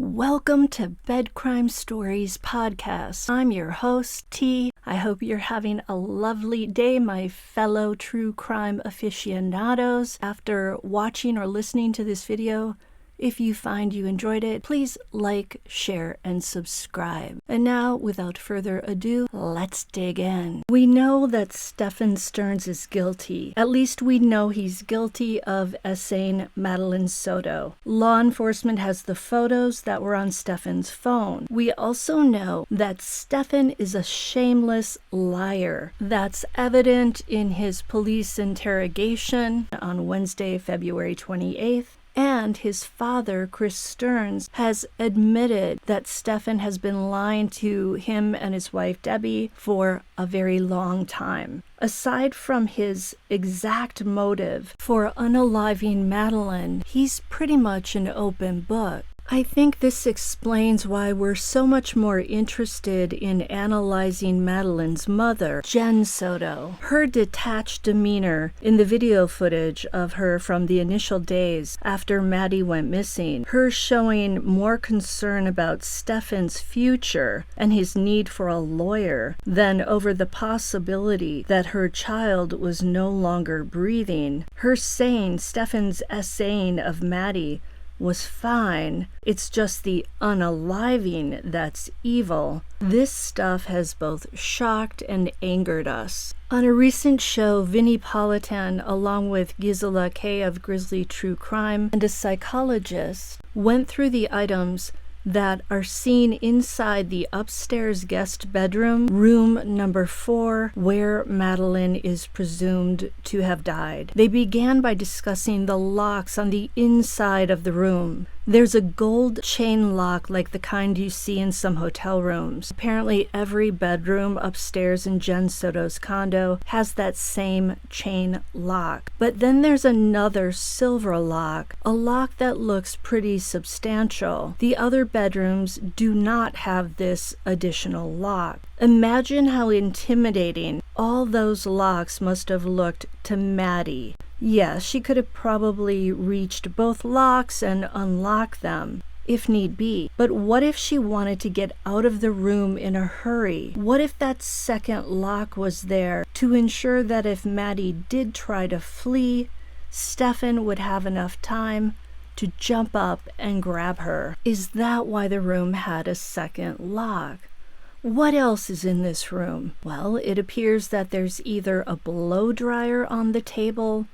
Welcome to Bed Crime Stories Podcast. I'm your host, T. I hope you're having a lovely day, my fellow true crime aficionados. After watching or listening to this video, if you find you enjoyed it, please like, share, and subscribe. And now, without further ado, let's dig in. We know that Stephan Sterns is guilty. At least we know he's guilty of SAing Madeline Soto. Law enforcement has the photos that were on Stephan's phone. We also know that Stephan is a shameless liar. That's evident in his police interrogation on Wednesday, February 28th. And his father, Chris Sterns, has admitted that Stephan has been lying to him and his wife, Debbie, for a very long time. Aside from his exact motive for unaliving Madeline, he's pretty much an open book. I think this explains why we're so much more interested in analyzing Madeline's mother, Jenn Soto. Her detached demeanor in the video footage of her from the initial days after Maddie went missing, her showing more concern about Stephan's future and his need for a lawyer than over the possibility that her child was no longer breathing, her saying Stephan's SAing of Maddie was fine, it's just the unaliving that's evil. This stuff has both shocked and angered us. On a recent show, Vinnie Politan, along with Gisela K. of Grizzly True Crime and a psychologist, went through the items that are seen inside the upstairs guest bedroom, room number 4, where Madeline is presumed to have died. They began by discussing the locks on the inside of the room. There's a gold chain lock like the kind you see in some hotel rooms. Apparently every bedroom upstairs in Jenn Soto's condo has that same chain lock. But then there's another silver lock, a lock that looks pretty substantial. The other bedrooms do not have this additional lock. Imagine how intimidating all those locks must have looked to Maddie. Yes, she could have probably reached both locks and unlocked them, if need be. But what if she wanted to get out of the room in a hurry? What if that second lock was there to ensure that if Maddie did try to flee, Stephan would have enough time to jump up and grab her? Is that why the room had a second lock? What else is in this room? Well, it appears that there's either a blow dryer on the table,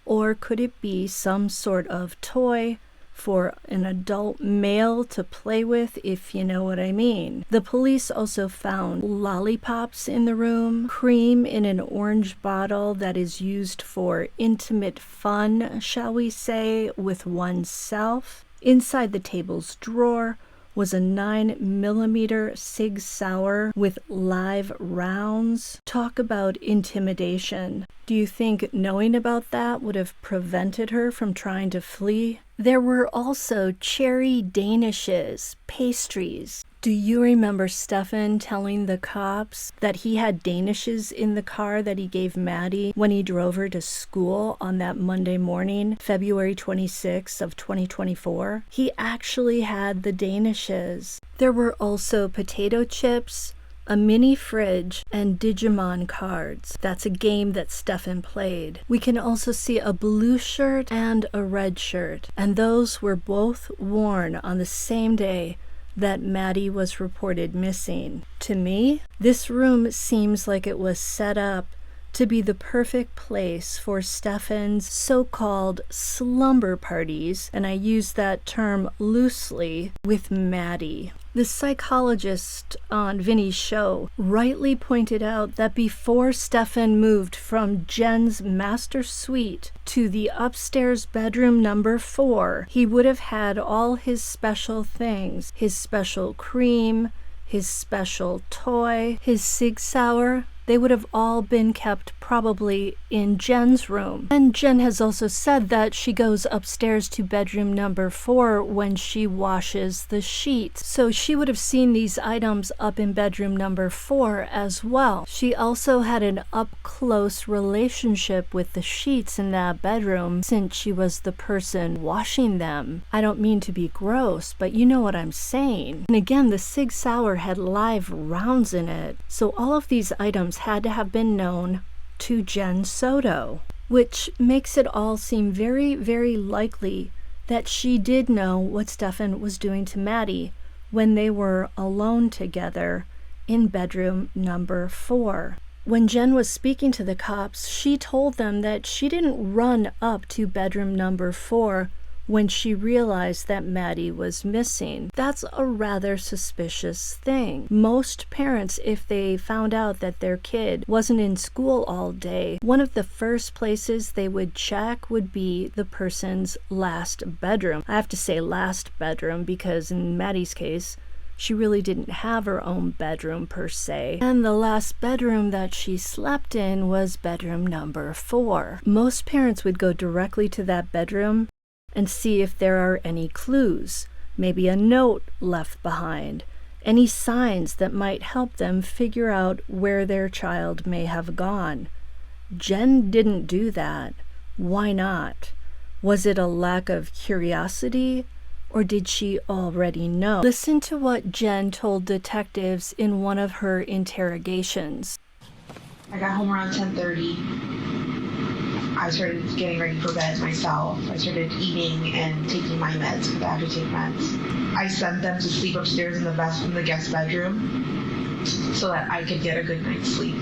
or could it be some sort of toy for an adult male to play with, if you know what I mean? The police also found lollipops in the room, cream in an orange bottle that is used for intimate fun, shall we say, with oneself. Inside the table's drawer was a 9mm Sig Sauer with live rounds. Talk about intimidation. Do you think knowing about that would have prevented her from trying to flee? There were also cherry danishes, pastries. Do you remember Stephan telling the cops that he had danishes in the car that he gave Maddie when he drove her to school on that Monday morning, February 26th of 2024? He actually had the danishes. There were also potato chips, a mini fridge, and Digimon cards. That's a game that Stephan played. We can also see a blue shirt and a red shirt, and those were both worn on the same day that Maddie was reported missing. To me, this room seems like it was set up to be the perfect place for Stephan's so-called slumber parties, and I use that term loosely, with Maddie. The psychologist on Vinny's show rightly pointed out that before Stephan moved from Jenn's master suite to the upstairs bedroom number 4, he would have had all his special things, his special cream, his special toy, his Sig Sauer, they would have all been kept probably in Jenn's room. And Jenn has also said that she goes upstairs to bedroom number 4 when she washes the sheets. So she would have seen these items up in bedroom number 4 as well. She also had an up-close relationship with the sheets in that bedroom since she was the person washing them. I don't mean to be gross, but you know what I'm saying. And again, the Sig Sauer had live rounds in it. So all of these items had to have been known to Jenn Soto, which makes it all seem very, very likely that she did know what Stephan was doing to Maddie when they were alone together in bedroom number 4. When Jenn was speaking to the cops, she told them that she didn't run up to bedroom number 4 when she realized that Maddie was missing. That's a rather suspicious thing. Most parents, if they found out that their kid wasn't in school all day, one of the first places they would check would be the person's last bedroom. I have to say last bedroom because in Maddie's case, she really didn't have her own bedroom per se. And the last bedroom that she slept in was bedroom number 4. Most parents would go directly to that bedroom and see if there are any clues, maybe a note left behind, any signs that might help them figure out where their child may have gone. Jenn didn't do that. Why not? Was it a lack of curiosity, or did she already know? Listen to what Jenn told detectives in one of her interrogations. I got home around 10:30. I started getting ready for bed myself. I started eating and taking my meds because I have to take meds. I sent them to sleep upstairs in the guest bedroom so that I could get a good night's sleep.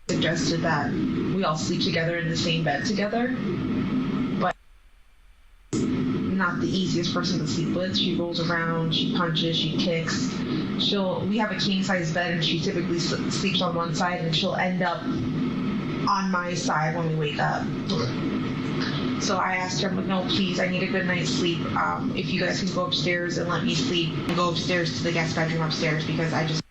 Suggested that we all sleep together in the same bed together, but not the easiest person to sleep with. She rolls around, she punches, she kicks. We have a king size bed and she typically sleeps on one side and she'll end up on my side when we wake up. Okay. So I asked her, I'm like, no, please, I need a good night's sleep. If you guys can go upstairs and let me sleep, and go upstairs to the guest bedroom upstairs because I just,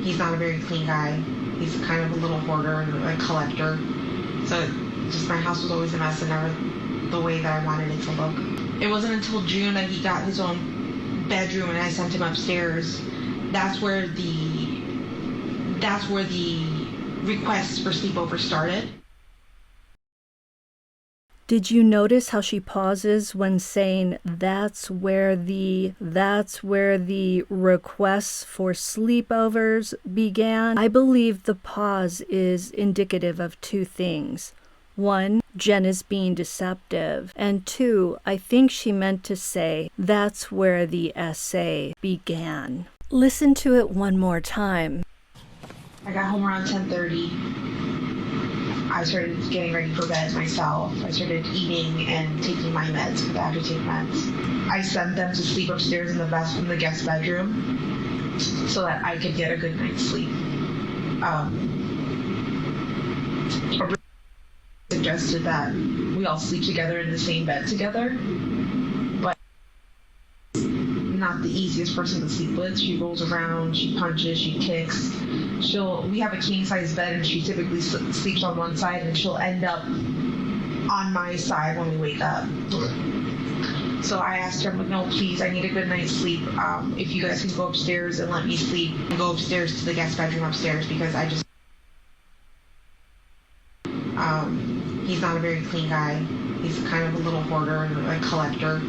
he's not a very clean guy. He's kind of a little hoarder and a collector. So just my house was always a mess and never the way that I wanted it to look. It wasn't until June that he got his own bedroom and I sent him upstairs. That's where the requests for sleepover started. Did you notice how she pauses when saying that's where the requests for sleepovers began? I believe the pause is indicative of two things. 1, Jenn is being deceptive. And 2, I think she meant to say that's where the essay began. Listen to it one more time. I got home around 10:30. I started getting ready for bed myself. I started eating and taking my meds because I have to take meds. I sent them to sleep upstairs in the guest bedroom so that I could get a good night's sleep. Suggested that we all sleep together in the same bed together, but not the easiest person to sleep with. She rolls around, she punches, she kicks. We have a king size bed and she typically sleeps on one side and she'll end up on my side when we wake up. Okay. So I asked her, I'm like, no, please, I need a good night's sleep. If you guys can go upstairs and let me sleep, and go upstairs to the guest bedroom upstairs because I just, he's not a very clean guy. He's kind of a little hoarder and a collector.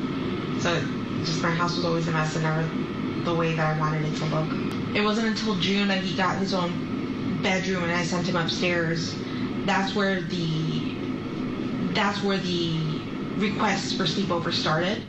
So just my house was always a mess and never the way that I wanted it to look. It wasn't until June that he got his own bedroom and I sent him upstairs. That's where the requests for sleepover started.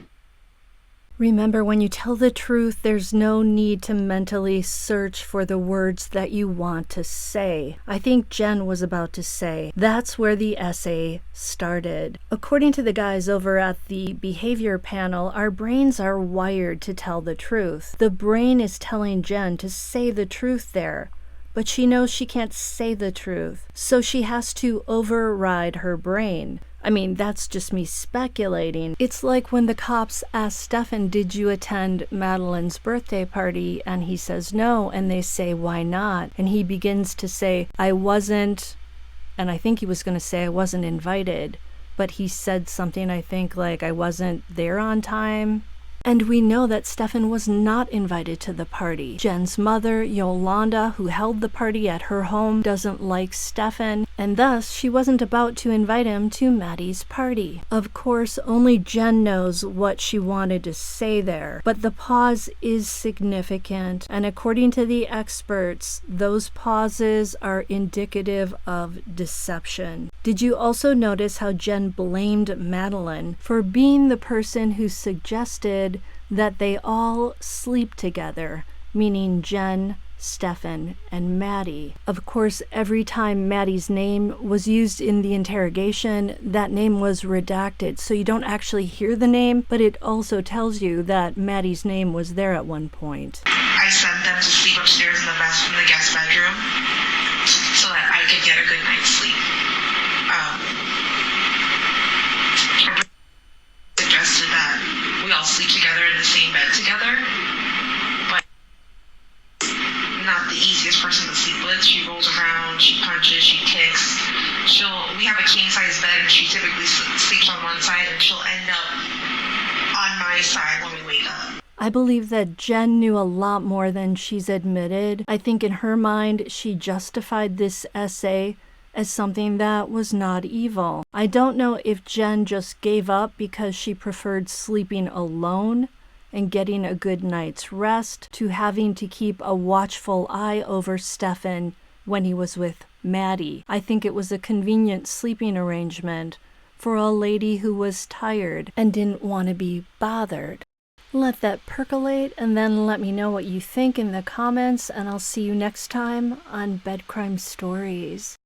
Remember, when you tell the truth, there's no need to mentally search for the words that you want to say. I think Jenn was about to say, that's where the essay started. According to the guys over at the behavior panel, our brains are wired to tell the truth. The brain is telling Jenn to say the truth there, but she knows she can't say the truth, so she has to override her brain. I mean, that's just me speculating. It's like when the cops ask Stephan, did you attend Madeline's birthday party? And he says no, and they say, why not? And he begins to say, I wasn't, and I think he was going to say I wasn't invited, but he said something, I think, like I wasn't there on time. And we know that Stephan was not invited to the party. Jenn's mother, Yolanda, who held the party at her home, doesn't like Stephan, and thus she wasn't about to invite him to Maddie's party. Of course, only Jenn knows what she wanted to say there, but the pause is significant, and according to the experts, those pauses are indicative of deception. Did you also notice how Jenn blamed Madeline for being the person who suggested that they all sleep together, meaning Jenn, Stephan, and Maddie? Of course, every time Maddie's name was used in the interrogation, that name was redacted, so you don't actually hear the name, but it also tells you that Maddie's name was there at one point. I sent them to sleep upstairs in the guest bedroom so that I could get a good night's sleep. Suggested that we all sleep together in the same bed together, but not the easiest person to sleep with. She rolls around, she punches, she kicks. We have a king size bed and she typically sleeps on one side and she'll end up on my side when we wake up. I believe that Jenn knew a lot more than she's admitted. I think in her mind, she justified this essay as something that was not evil. I don't know if Jenn just gave up because she preferred sleeping alone and getting a good night's rest to having to keep a watchful eye over Stephan when he was with Maddie. I think it was a convenient sleeping arrangement for a lady who was tired and didn't want to be bothered. Let that percolate and then let me know what you think in the comments, and I'll see you next time on Bed Crime Stories.